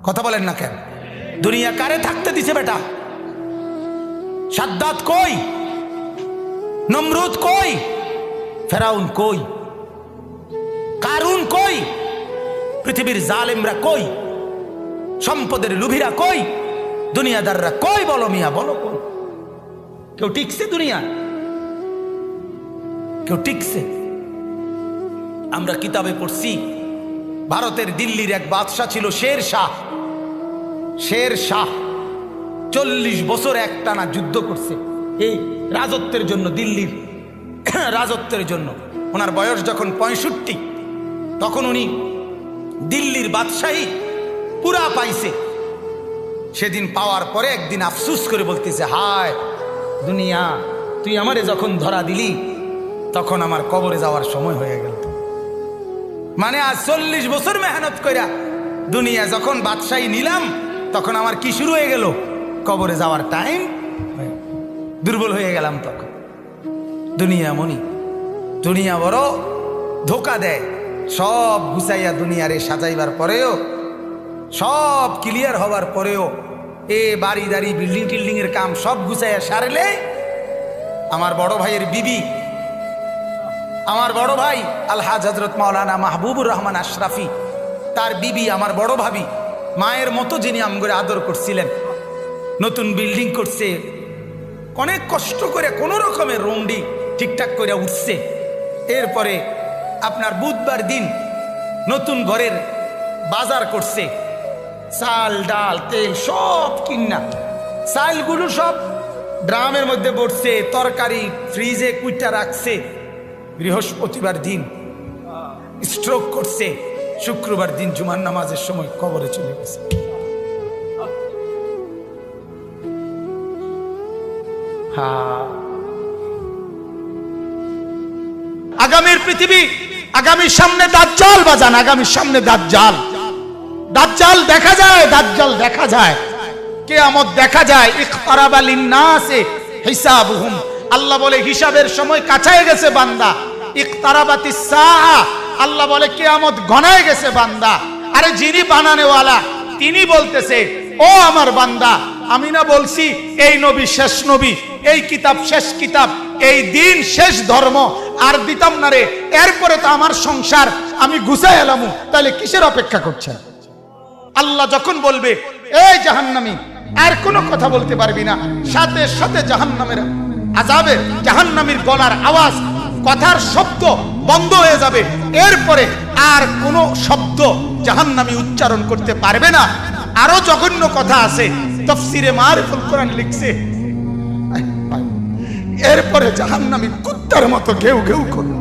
কথা বলেন না কেন? দুনিয়া কারে থাকতে দিছে বেটা? সাদ্দাত কই? নমরুদ কই? ফেরাউন কই? কারুন কই? পৃথিবীর জালেমরা কই? সম্পদের লুভিরা কই? দুনিয়াদাররা কই? বলো মিয়া, বলো কই? কেউ টিকছে দুনিয়া? কেউ টিকছে? আমরা কিতাবে পড়ছি ভারতের দিল্লির এক বাদশা ছিল শের শাহ। শের শাহ 40 বছর একটানা যুদ্ধ করছে এই রাজত্বের জন্য, দিল্লির রাজত্বের জন্য। ওনার বয়স যখন 65, তখন উনি দিল্লির বাদশাহী পুরা পাইছে। সেদিন পাওয়ার পরে একদিন আফসুস করে বলতেছে, হায় দুনিয়া, তুই আমারে যখন ধরা দিলি তখন আমার কবরে যাওয়ার সময় হয়ে গেল। মানে আজ 40 বছর মেহনত কইরা দুনিয়া যখন বাদশাহী নিলাম, তখন আমার কি শুরু হয়ে গেল? কবরে যাওয়ার টাইম। দুর্বল হয়ে গেলাম তখন। দুনিয়া মনি, দুনিয়া বড় ধোকা দেয়। সব গুছাইয়া দুনিয়ারে সাজাইবার পরেও, সব ক্লিয়ার হবার পরেও, বাড়ি দাড়ি বিল্ডিং টিল্ডিং এর কাম সব গুছাইয়া সারলে আমার বড় ভাইয়ের বিবি, আমার বড় ভাই আলহাজ হযরত মাওলানা মাহবুবুর রহমান আশরাফি, তার বিবি আমার বড় ভাবি, মায়ের মতো যিনি আমগরে আদর করছিলেন, নতুন বিল্ডিং করছে, অনেক কষ্ট করে কোনো রকমের রুমডি ঠিকঠাক করে উঠছে। এরপরে আপনার বুধবার দিন নতুন ঘরের বাজার করছে, চাল ডাল তেল সব কিনা, চালগুলো সব ড্রামের মধ্যে পড়ছে, তরকারি ফ্রিজে কুইটা রাখছে। বৃহস্পতিবার দিন স্ট্রোক করছে, শুক্রবার দিন জুমার নামাজের সময় কবরে চলে গেছে। আগামীর পৃথিবী, আগামীর সামনে দাজ্জাল বাজান, আগামীর সামনে দাজ্জাল। দাজ্জাল দেখা যায়, দাজ্জাল দেখা যায়, কিয়ামত দেখা যায়। ইকতারাবা লিন্নাসে হিসাবুহুম, আল্লাহ বলে হিসাবের সময় কাছায় গেছে বান্দা। ইকতারাবাতিস সাআ, আল্লাহ বলে কিয়ামত ঘনায় গেছে বান্দা। আরে যিনি বানানেওয়ালা তিনি বলতেছে, ও আমার বান্দা, আমি না বলছি এই নবী শেষ নবী, এই কিতাব শেষ কিতাব, এই দিন শেষ ধর্ম, আর দিতাম না রে। এরপরে তো আমার সংসার আমি গুছাই এলামু, তাহলে কিসের অপেক্ষা করছেন? আল্লাহ যখন বলবে এই জাহান্নামী, আর কোনো কথা বলতে পারবি না, সাথে সাথে জাহান্নামের আযাবে, জাহান্নামীর গলার আওয়াজ, কথার শব্দ বন্ধ হয়ে যাবে। এরপরে আর কোনো শব্দ জাহান্নামী উচ্চারণ করতে পারবে না। আরো জঘন্য কথা আছে, তাফসীরে মারিফুল কোরআন লিখছে, এরপরে জাহান্নামী কুত্তার মতো ঘেউ ঘেউ করবে,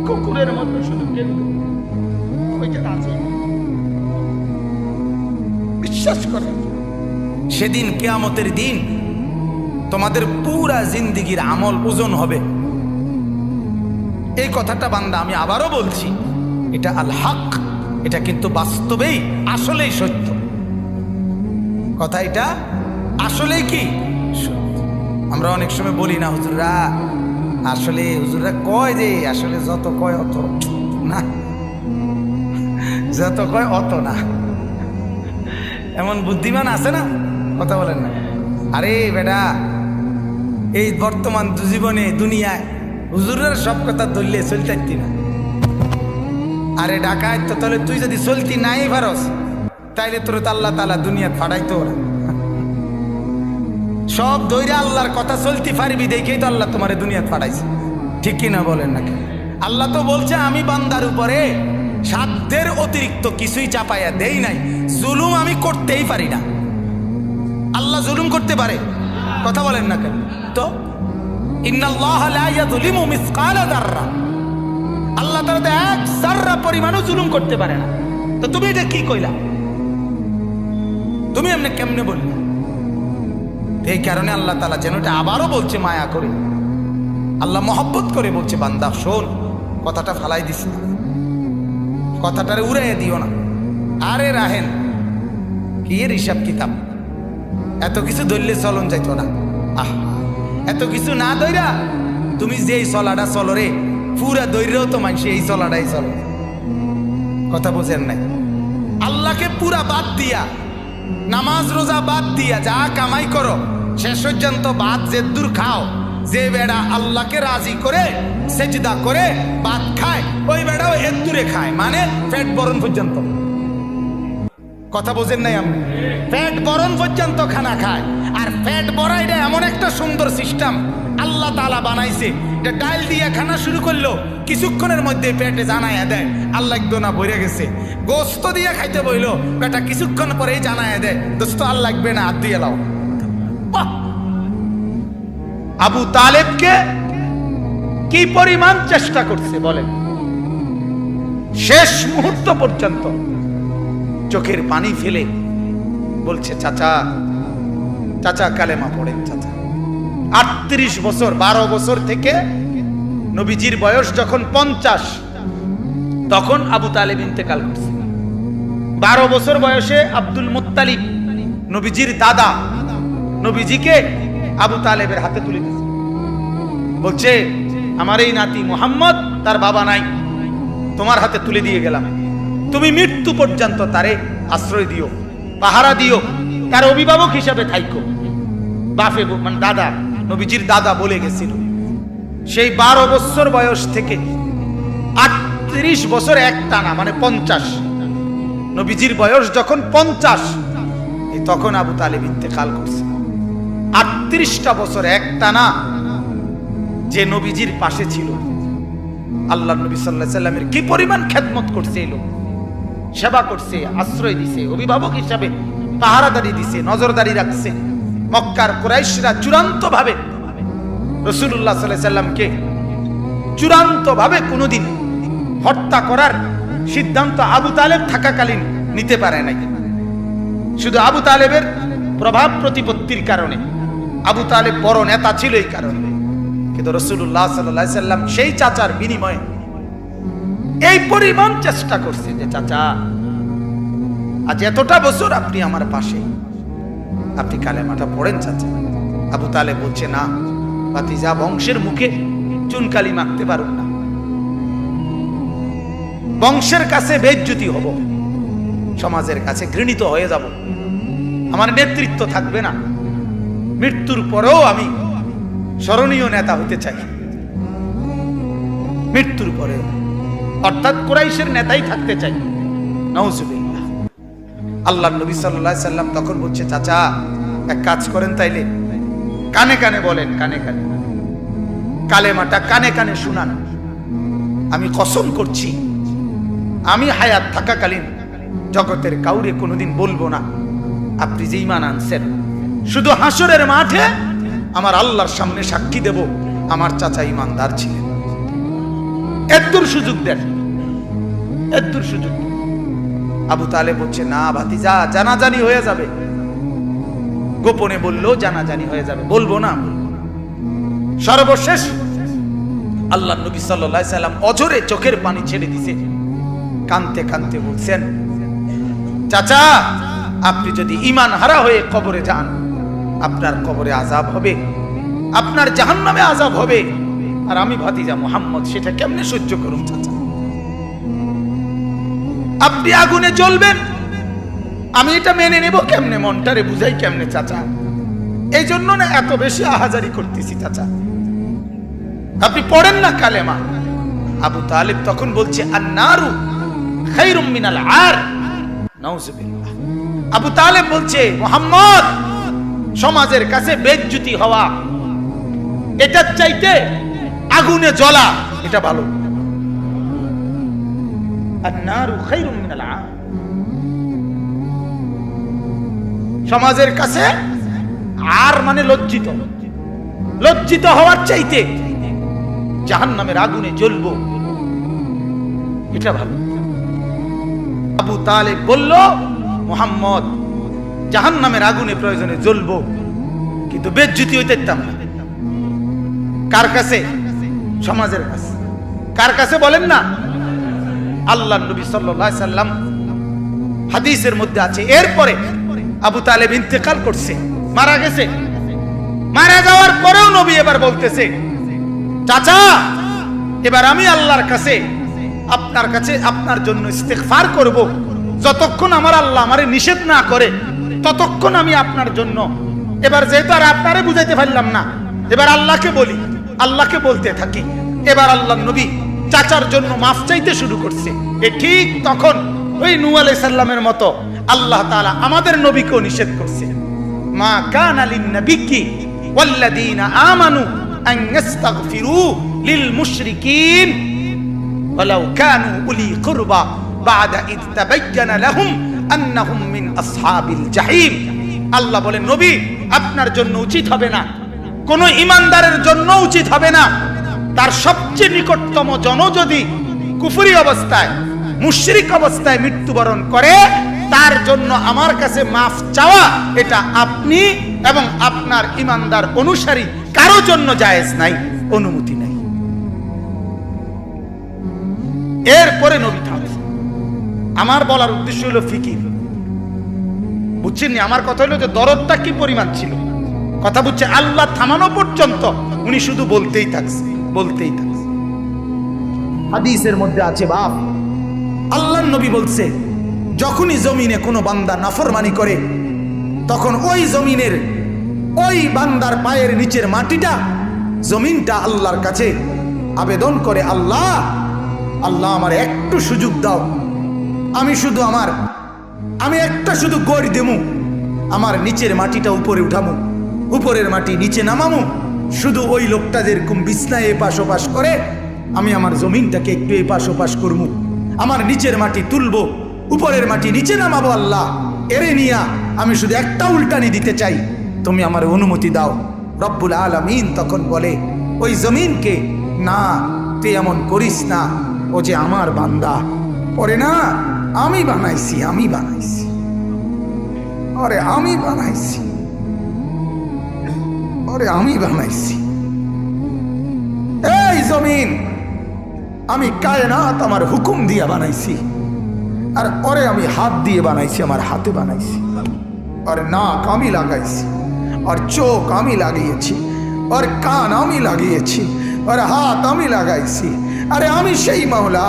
কুকুরের মতো শুধু ঘেউ ঘেউ। বিশ্বাস করেন, সেদিন কিয়ামতের দিন তোমাদের পুরা জিন্দেগির আমল ওজন হবে। এই কথাটা বান্দা আমি আবারও বলছি, এটা আল হক, এটা কিন্তু বাস্তবেই আসলেই সত্য কথা। এটা আসলেই কি সত্য। আমরা অনেক সময় বলি না হুজুররা, আসলে হুজুররা কয় যে আসলে যত কয় অত না, যত কয় অত না। এমন বুদ্ধিমান আছে না, কথা বলেন না। আরে বেটা, এই বর্তমান জীবনে দুনিয়ায় হুজুরের সব কথা ধরলে চলতে না। আরে ডাকায় তো, তাহলে তুই যদি চলতি নাই পারস, তাইলে তোর তো আল্লাহ তাআলা দুনিয়া ফাড়াইতো ওরা। সব দৈরে আল্লাহর কথা চলতে পারবি দেখেই তো আল্লাহ তোমার দুনিয়া ফাড়াইছে, ঠিক কিনা বলেন নাকি? আল্লাহ তো বলছে আমি বান্দার উপরে সাধ্যের অতিরিক্ত কিছুই চাপাইয়া দেই নাই, জুলুম আমি করতেই পারি না। আল্লাহ জুলুম করতে পারে? কথা বলেন না কেন? তো ইন্নাল্লাহ লা ইয়াযলিমু মিসকালা যাররা, আল্লাহ তাআলা এক যাররা পরিমাণও জুলুম করতে পারে না। তো তুমি এটা কি কইলা? তুমি এমনি কেমনে বললে? এই কারণে আল্লাহ তাআলা যেন এটা আবারও বলছে মায়া করে, আল্লাহ মহব্বত করে বলছে, বান্দা শোন, কথাটা ফালাই দিস না, কথাটারে উড়াইয়া দিও না। আরে রাহেন কি এর হিসাব কিতাব, এত কিছু ধরলে চলন যাইতো না। আহ, এত কিছু না ধইরা তুমি যেই চলাটা চলো রে, পুরা দৈর্যও তো মানুষ এই চলাটাই চলো। কথা বোঝেন নাই? আল্লাহকে পুরা বাদ দিয়া, নামাজ রোজা বাদ দিয়া যা কামাই করো, শেষ পর্যন্ত ভাত যে দূর খাও, যে বেড়া আল্লাহকে রাজি করে সেজদা করে ভাত খায়, ওই বেড়াও এর দূরে খায়, মানে পেট বরণ পর্যন্ত। কথা বোঝেন নাই আপনি? পেট বরণ পর্যন্ত খানা খায়। আর পেট ভরা এটা এমন একটা সুন্দর সিস্টেম আল্লাহ তাআলা বানাইছে, এটা ডাল দিয়ে খানা শুরু করলো, কিছুক্ষণের মধ্যে পেটে জানায়া দেয় আল্লাহ একদম না ভরে গেছে। গোস্ত দিয়ে খাইতে বইলো, বেটা কিছুক্ষণ পরেই জানায়া দেয় দোস্ত আর লাগবে না, হাত দিয়ে লাও। আবু তালেবকে কি পরিমাণ চেষ্টা করছে বলেন, শেষ মুহূর্ত পর্যন্ত চোখের পানি ফেলে বলছে চাচা, চাচা কালেমা পড়েন চাচা। 38 বছর, 12 বছর থেকে নবীজির বয়স যখন 50, তখন আবু তালেব ইন্তেকাল করছে। 12 বছর বয়সে আব্দুল মুত্তালিব নবীজির দাদা নবীজিকে আবু তালেবের হাতে তুলে দিয়েছে, বলছে আমার এই নাতি মুহাম্মদ, তার বাবা নাই, তোমার হাতে তুলে দিয়ে গেলাম, তুমি মৃত্যু পর্যন্ত তারে আশ্রয় দিও, পাহারা দিও, তার অভিভাবক হিসাবে থাইকো। বাপে মানে দাদা, নবীজির দাদা বলে গেছিল। সেই 12 বছর বয়স থেকে 38 বছর একটানা, মানে 50, নবীজির বয়স যখন 50, তখন আবু তালেব ইন্তেকাল করছে। 38টা বছর একটানা যে নবীজির পাশে ছিল, আল্লাহ নবী সাল্লাল্লাহু আলাইহি সাল্লামের কি পরিমাণ খেদমত করছে, এই লোক সেবা করছে, আশ্রয় দিছে, অভিভাবক হিসাবে পাহারাদারি দিছে, নজরদারি রাখছে। মক্কার কুরাইশরা চূড়ান্ত ভাবে রাসূলুল্লাহ সাল্লাল্লাহু আলাইহি সাল্লামকে চূড়ান্ত ভাবে কোনোদিন হত্যা করার সিদ্ধান্ত আবু তালেব থাকাকালীন নিতে পারে নাই। শুধু আবু তালেবের প্রভাব প্রতিপত্তির কারণে, আবু তালেব বড় নেতা ছিল এই কারণে, কিন্তু রাসূলুল্লাহ সাল্লাল্লাহু আলাইহি সাল্লাম সেই চাচার বিনিময়ে এই পরিমাণ চেষ্টা করছে যে চাচা আজ এতটা বছর আপনি আমার পাশে, আপনি কালেমাটা পড়েন চাচা। আবু তালেব বলছে না ভাতিজা, বংশের মুখে চুনকালি মাখতে পারুন না, বংশের কাছে বেইজ্জতি হব, সমাজের কাছে ঘৃণিত হয়ে যাব, আমার নেতৃত্ব থাকবে না, মৃত্যুর পরেও আমি স্মরণীয় নেতা হতে চাই, মৃত্যুর পরেও, অর্থাৎ কুরাইশের নেতাই থাকতে চাই। নাউজুবিল্লাহ। আল্লাহর নবী সাল্লাল্লাহু আলাইহি সাল্লাম তখন বলছে চাচা এক কাজ করেন, তাইলে কানে কানে বলেন, কানে কানে কালেমাটা কানে কানে শুনান, আমি কসম করছি আমি হায়াত থাকাকালীন জগতের কাউরে কোনোদিন বলবো না আপনি যে ঈমান আনছেন, শুধু হাসরের মাঠে আমার আল্লাহর সামনে সাক্ষী দেব আমার চাচা ঈমানদার ছিলেন। এতদূর সুযোগ দেন, এতদূর সুযোগ। আবু তালেব বলছে না ভাতিজা, জানাজানি হয়ে যাবে, গোপনে বললেও জানাজানি হয়ে যাবে, বলবো না। সর্বশেষ আল্লাহ নবী সাল্লাল্লাহু আলাইহি সাল্লাম অঝরে চোখের পানি ছেড়ে দিছে, কাঁদতে কাঁদতে বলছেন চাচা আপনি যদি ঈমান হারা হয়ে কবরে যান, আপনার কবরে আযাব হবে, আপনার জাহান্নামে আযাব হবে, আর আমি ভাতিজা মুহাম্মদ সেটা কেমনে সহ্য করুন চাচা? আপনি আগুনে জ্বলবেন, আমি এটা মেনে নেব কেমনে, মনটারে বুঝাই কেমনে চাচা? এই জন্য না এত বেশি আহাজারি করতেছি চাচা, আপনি পড়েন না কালেমা। আবু তালেব তখন বলছে আন্নারু খায়রুম মিনাল আর। নাউজুবিল্লাহ। আবু তালেব বলছে মুহাম্মদ, সমাজের কাছে বেইজ্জতি হওয়া এটার চাইতে আগুনে জ্বলা এটা ভালো। আন্নারু খায়রুম মিনাল আর। সমাজের কাছে আর মানে লজ্জিত, লজ্জিত হওয়ার চাইতে জাহান্নামের আগুনে জ্বলবো এটা ভালো। আবু তালেব বলল মুহাম্মদ জাহান্নামের আগুনে প্রয়োজনে জ্বলবো, কিন্তু বেজ্জতি হইতে দিতাম না। কার কাছে? সমাজের কাছে। কার কাছে বলেন না? আল্লাহর নবী সাল্লাল্লাহু আলাইহি সাল্লাম হাদিসের মধ্যে আছে এরপরে আবু তালেব ইন্তেকাল করছে, মারা গেছে। মারা যাওয়ার পরেও নবী এবার বলতেছে চাচা এবার আমি আল্লাহর কাছে আপনার কাছে আপনার জন্য ইস্তেগফার করব, যতক্ষণ আমার আল্লাহ আমারে নিষেধ না করে ততক্ষণ আমি আপনার জন্য। এবার যেহেতু আর আপনারে বুঝাইতে পারলাম না, এবার আল্লাহকে বলি, আল্লাহকে বলতে থাকি। এবার আল্লাহ নবী চাচার জন্য মাফ চাইতে শুরু করছে। এ ঠিক তখন ওই নূহ আলাইহিস সালামের মতো আল্লাহ তাআলা আমাদের নবীকেও নিষেধ করছে, মা কানা লিন নাবিয়্যি ওয়াল্লাযীনা আমানু আন ইস্তাগফিরু লিল মুশরিকিন ওয়ালাউ কানু উলি কুরবা বা'দা ইয তাবায়্যানা লাহুম আন্নাহুম মিন আসহাবিল জাহিম। আল্লাহ বলেন, নবী আপনার জন্য উচিত হবে না, কোন ঈমানদারের জন্য উচিত হবে না, তার সবচেয়ে নিকটতম জন যদি কুফরি অবস্থায় মুশরিক অবস্থায় মৃত্যুবরণ করে, তার জন্য আমার কাছে মাফ চাওয়া এটা আপনি এবং আপনার ঈমানদার অনুসারী কারো জন্য জায়েজ নাই, অনুমতি নাই। এরপরে নবী থামে। আমার বলার উদ্দেশ্য হলো ফিকির, বুঝছেন? আমার কথা হলো যে দরদটা কি পরিমাণ ছিল, কথা বুঝছে? আল্লাহ থামানো পর্যন্ত উনি শুধু বলতেই থাকছে, বলতেই থাকছে। হাদিসের মধ্যে আছে, বাপ আল্লাহর নবী বলছে, যখনই জমিনে কোনো বান্দা নাফরমানি করে, তখন ওই জমিনের ওই বান্দার পায়ের নিচের মাটিটা, জমিনটা আল্লাহর কাছে আবেদন করে, আল্লাহ আল্লাহ আমার একটু সুযোগ দাও, আমি একটা শুধু গড় দেমু, আমার নিচের মাটিটা উপরে উঠামু, উপরের মাটি নিচে নামামু। শুধু ওই লোকটা যেরকম বিছনায় এপাশ ওপাশ করে, আমি আমার জমিনটাকে একটু এপাশ ওপাশ করবো, আমার নিচের মাটি তুলবো, উপরের মাটি নিচে নামাবো। আল্লাহ এরে নিয়া আমি শুধু একটা উল্টানি দিতে চাই, তুমি আমার অনুমতি দাও। রব্বুল আলামিন তখন বলে ওই জমিনকে, না তুই এমন করিস না, ও যে আমার বান্দা, পরে না আমি বানাইছি, আরে আমি বানাইছি। এই জমিন আমি কায়নাত আমার হুকুম দিয়ে বানাইছি, আর ওরে আমি হাত দিয়ে বানাইছি, আমার হাতে বানাইছি। আর নাক আমি লাগাইছি, আর চোখ আমি লাগিয়েছি, আর কান আমি লাগিয়েছি, আর হাত আমি লাগাইছি। আরে আমি সেই মাওলা,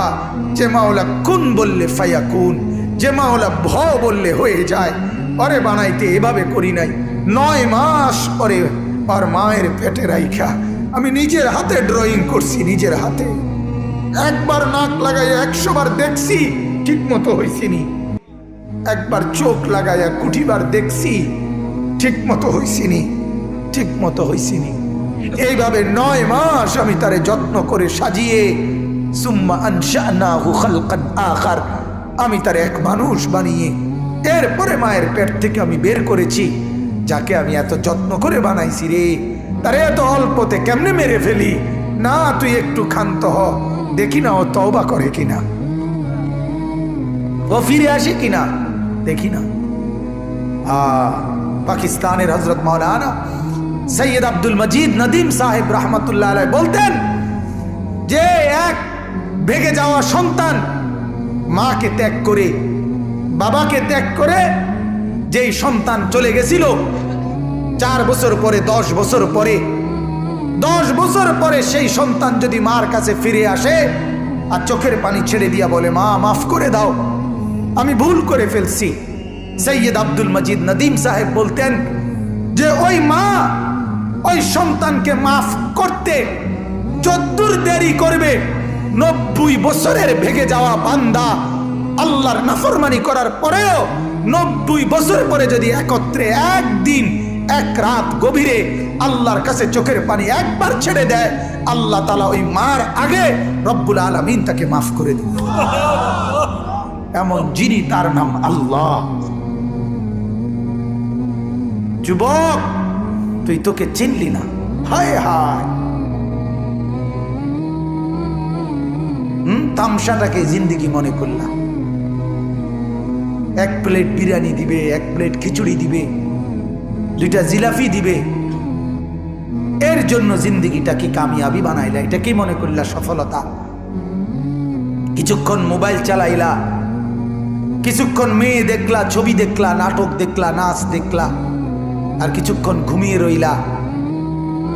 যে মাওলা কুন বললে ফায়াকুন, যে মাওলা ভ বললে হয়ে যায়। আরে বানাইতে এভাবে করি নাই, 9 মাস পরে আর মায়ের পেটে রাইখা আমি নিজের হাতে ড্রয়িং করছি, নিজের হাতে। একবার নাক লাগাইয়া 100 বার দেখছি, ঠিক মতো হয়েছিনি। একবার চোখ লাগাইয়া কুঠিবার দেখছি, ঠিক মতো হয়েছিনি। এইভাবে 9 মাস আমি তারে যত্ন করে সাজিয়ে, সুম্মা আনশানাহু খালকান আখার, আমি তার এক মানুষ বানিয়ে এরপরে মায়ের পেট থেকে আমি বের করেছি। যাকে আমি এত যত্ন করে বানাইছি রে, তারে এত অল্পতে কেমনে মেরে ফেলি? না তুই একটু ক্ষান্ত হ, দেখি না ও তওবা করে কিনা, ও ফিরে আসে কিনা, দেখি না। পাকিস্তানের হযরত মাওলানা সৈয়দ আব্দুল মজিদ নদীম সাহেব রহমতুল্লাহ আলাইহি বলতেন যে এক ভেগে যাওয়া সন্তান মাকে ত্যাগ করে, বাবাকে ত্যাগ করে যেই সন্তান চলে গেছিল, 4 বছর পরে 10 বছর পরে 10 বছর পরে সেই সন্তান যদি মার কাছে ফিরে আসে আর চোখের পানি ছেড়ে দিয়া বলে, মা মাফ করে দাও, আমি ভুল করে ফেলছি, সৈয়দ আব্দুল মজিদ নদীম সাহেব বলতেন যে ওই মা ওই সন্তানকে মাফ করতে যদ্দূর দেরি করবে, 90 বছরের ভেগে যাওয়া বান্দা আল্লাহর নাফরমানি করার পরেও 90 বছর পরে যদি একত্রে একদিন এক রাত গভীরে আল্লাহর কাছে চোখের পানি একবার ছেড়ে দেয়, আল্লাহ তাআলা ওই মার আগে রব্বুল আলামিন তাকে মাফ করে দিন। এমন যিনি, তার নাম আল্লাহ। যুবক তুই তোকে চিনলি না, হায় হায়। তামসাটাকে জিন্দেগি মনে করলাম। 1 প্লেট বিরিয়ানি দিবে, 1 প্লেট খিচুড়ি দিবে, 2টা জিলাপি দিবে, এর জন্য জিন্দেগিটাকে কামিয়াবি বানাইলা, এটা কি মনে করলা সফলতা? কিছুক্ষণ মোবাইল চালাইলা, কিছুক্ষণ মেয়ে দেখলা, ছবি দেখলা, নাটক দেখলা, নাচ দেখলা, আর কিছুক্ষণ ঘুমিয়ে রইলা,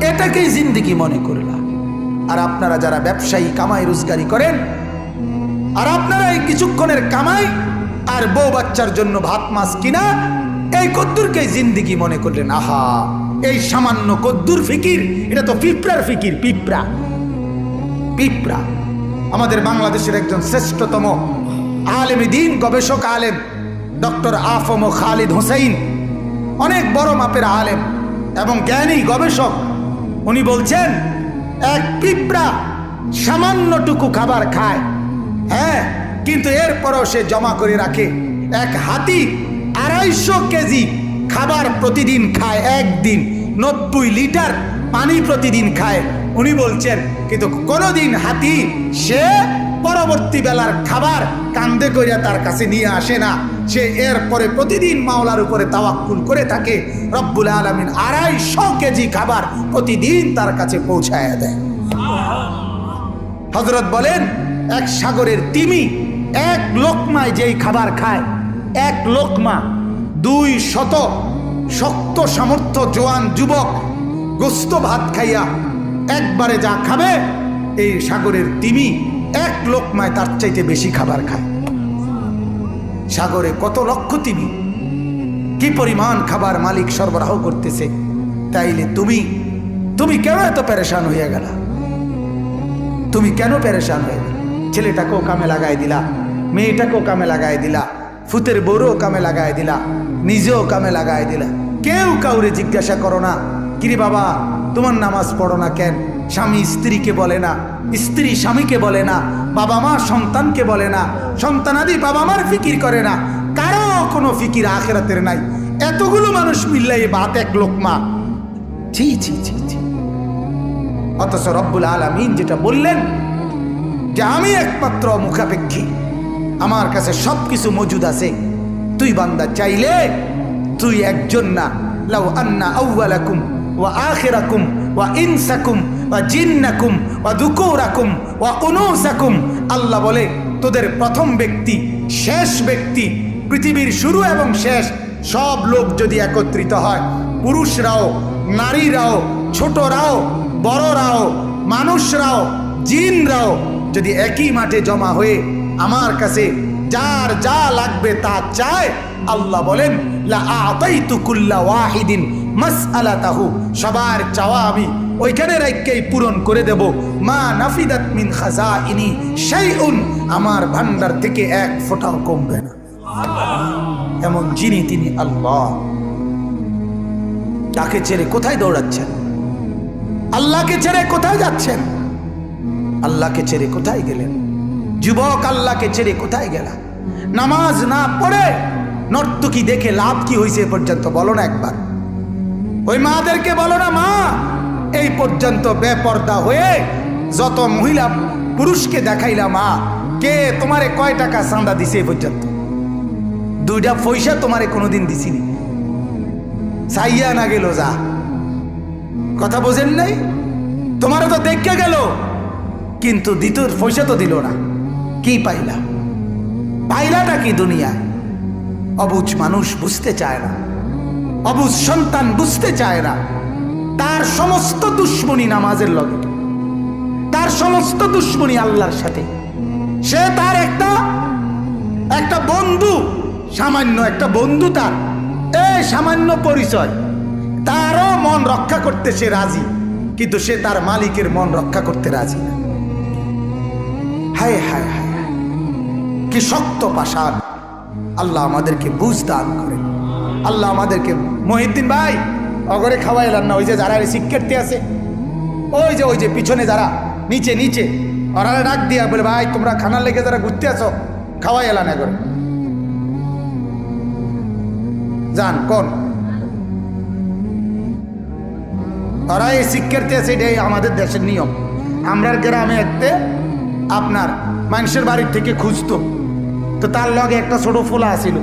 এটাকেই জিন্দেগি মনে করলা। আর আপনারা যারা ব্যবসায়ী কামাই রোজগারি করেন, আর আপনারা এই কিছুক্ষণের কামাই আর বউ বাচ্চার জন্য ভাত মাছ কিনা এই কদ্দুরকে জিন্দিগি মনে করলেন। আহা, এই সামান্য কদ্দুর ফিকির, এটা তো পিঁপড়ার ফিকির। পিঁপড়া পিঁপড়া। আমাদের বাংলাদেশের একজন শ্রেষ্ঠতম আলেম দ্বীন, গবেষক আলেম ডক্টর আফম খালিদ হোসেন, অনেক বড় মাপের আলেম এবং জ্ঞানী গবেষক। উনি বলছেন এক পিঁপড়া সামান্যটুকু খাবার খায়, হ্যাঁ, কিন্তু এরপরও সে জমা করে রাখে। এক হাতি 250 কেজি খাবার প্রতিদিন খায়, একদিন 90 লিটার পানি প্রতিদিন খায়। উনি বলছেন কিন্তু কোনোদিন হাতি সে পরবর্তী বেলার খাবার কান্দে করিয়া তার কাছে নিয়ে আসে না। সে এরপরে প্রতিদিন মাওলার উপরে তাওয়াক্কুল করে থাকে। রব্বুল আলামিন 250 কেজি খাবার প্রতিদিন তার কাছে পৌঁছায় দেয়। হযরত বলেন এক সাগরের তিমি এক লোকমায় যেই খাবার খায়, এক লোকমা 200 শক্ত সামর্থ্য জোয়ান যুবক গোস্ত ভাত খাইয়া একবারে যা খাবে, এই সাগরের তিমি এক লোকমায় তার চাইতে বেশি খাবার খায়। সাগরে কত লক্ষ তিমি, কি পরিমাণ খাবার মালিক সরবরাহ করতেছে। তাইলে তুমি কেন এত পেরেশান হইয়া গেলা? তুমি কেন পেরেশান হয়ে গেল? ছেলেটাকেও কামে লাগাই দিলা, মেয়েটাকেও কামে লাগাই দিলা, ফুতের বউরও কামে লাগাই দিলা, নিজেও কামে লাগাই দিলা। কেউ কাউরে জিজ্ঞাসা করো না, কিরে বাবা তোমার নামাজ পড়ো না কেন? স্বামী স্ত্রীকে বলে না, স্ত্রী স্বামীকে বলে না, বাবা মা সন্তানকে বলে না, সন্তানাদি বাবা মার ফিকির করে না, কারো কোনো ফিকির আখিরাতের নাই। এতগুলো মানুষ মিল্লাই ভাত এক লোকমা, ছি ছি ছি ছি। অথচ রব্বুল আলামিন যেটা বললেন যে আমি একমাত্র মুখাপেক্ষী, আমার কাছে সবকিছু মজুদ আছে। তুই বান্দা চাইলে তুই একজন না, লাউ আন্না আউওয়ালাকুম ওয়া আখিরাকুম ওয়া ইনসাকুম ওয়া জিন্নাকুম ওয়া যুকুরাকুম ওয়া উনুসাকুম, আল্লাহ বলে তোদের প্রথম ব্যক্তি, শেষ ব্যক্তি, পৃথিবীর শুরু এবং শেষ সব লোক যদি একত্রিত হয়, পুরুষরাও নারীরাও ছোটরাও বড়রাও মানুষরাও জিনরাও যদি একই মাঠে জমা হয়ে আমার কাছে যার যা লাগবে তা চায়, আল্লাহ বলেন লা আতাইতু কুল্লা ওয়াহিদিন মাসআলাতাহু, সবার চাওয়া আমি ওইখানে রাখকেই পূরণ করে দেব। মা নাফিদাত মিন খাজাইনি শাইউন, আমার ভান্ডার থেকে এক ফোঁটাও কমবে না। এমন যিনি তিনি আল্লাহ। তাকে ছেড়ে কোথায় দৌড়াচ্ছেন? আল্লাহকে ছেড়ে কোথায় যাচ্ছেন? আল্লাহকে ছেড়ে কোথায় গেলেন? যুবক, আল্লাহকে ছেড়ে কোথায় গেলা? নামাজ না পড়ে নর্তকী দেখে লাভ কি হয়েছে পর্যন্ত বলো না একবার। ওই মাদেরকে বলো না, মা এই পর্যন্ত বেপর্দা হয়ে যত মহিলা পুরুষকে দেখাইলা, মা কে তোমারে কয় টাকা চাঁদা দিছে এই পর্যন্ত? 2টা পয়সা তোমারে কোনোদিন দিছিনি, চাইয়া না গেল যা। কথা বোঝেন নাই? তোমারও তো দেখে গেল, কিন্তু দ্বিতীয় পয়সা তো দিল না। কি পাইলা? পাইলাটা কি দুনিয়া? অবুঝ মানুষ বুঝতে চায় না, অবুঝ সন্তান বুঝতে চায় না। তার সমস্ত দুশ্মনী নামাজের লগে, তার সমস্ত দুশ্মনী আল্লাহর সাথে। সে তার একটা বন্ধু, সামান্য একটা বন্ধু, তার এই সামান্য পরিচয়, তারও মন রক্ষা করতে সে রাজি, কিন্তু সে তার মালিকের মন রক্ষা করতে রাজি না। হায় হায় হায়, কি শক্ত পাষাণ। আল্লাহ আমাদেরকে বুঝ দান করেন। আল্লাহ আমাদেরকে, মহিউদ্দিন ভাই অগরে খাওয়াই এলাম না। ওই যে যারা শিক্ষার্থী আছে, ওই যে পিছনে যারা নিচে ওরা ডাক দিয়া বলে, ভাই তোমরা খানার লেগে যারা ঘুরতে আছো খাওয়াই এলাম না করে যান। কোন ওরা এই শিক্ষার্থী আছে, এটাই আমাদের দেশের নিয়ম। আমরা গ্রামে একতে আপনার মানুষের বাড়ির থেকে খুঁজতো, তো তার লগে একটা ছোট ফোলা আসিল।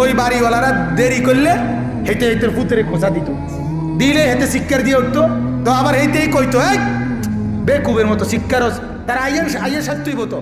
ওই বাড়িওয়ালারা দেরি করলে হেঁটে হেঁটে পুতরে খোঁচা দিত, দিলে হেঁটে শিক্ষার দিয়ে উঠতো, তো আবার হেঁটেই কইতো, এই বেকুবের মতো শিক্ষার তারা আইয়ের সাথেই হতো।